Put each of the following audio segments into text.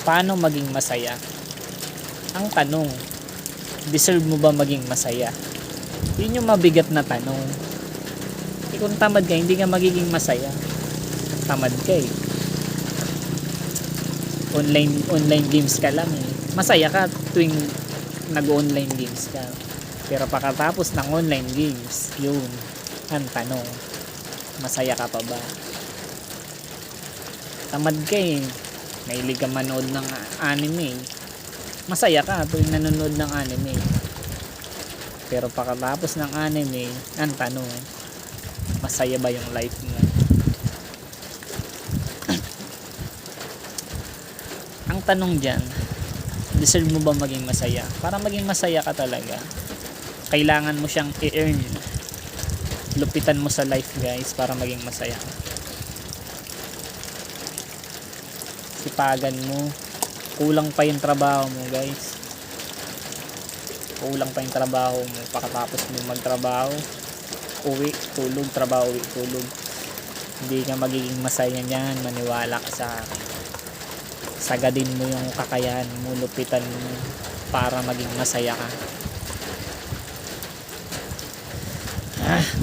Paano maging masaya? Ang tanong, deserve mo ba maging masaya? Yun yung mabigat na tanong. Kung tamad ka, hindi ka magiging masaya. Tamad ka eh. Online games ka lang eh. Masaya ka tuwing nag-online games ka. Pero pagkatapos ng online games, yun ang tanong, masaya ka pa ba? Tamad ka eh. Mahilig ka manood ng anime. Masaya ka tuwing nanonood ng anime. Pero pagkatapos ng anime, ang tanong, masaya ba yung life mo? Ang tanong dyan, deserve mo ba maging masaya? Para maging masaya ka talaga, kailangan mo siyang i-earn. Lupitan mo sa life guys para maging masaya ka. Sipagan mo. Kulang pa yung trabaho mo guys. Kulang pa yung trabaho mo. Pagkatapos mo magtrabaho, uwi, tulog, trabaho, uwi, tulog. Hindi ka magiging masaya niyan. Maniwala ka sa akin. Sagadin mo yung kakayahan mo, lupitan mo para maging masaya ka.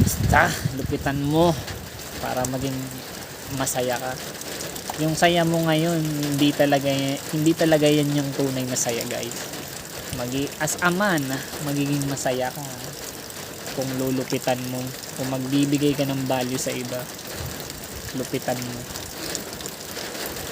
Basta lupitan mo para maging masaya ka. Yung saya mo ngayon, hindi talaga yan yung tunay na saya guys. As a man, magiging masaya ka kung lulupitan mo, kung magbibigay ka ng value sa iba, lupitan mo.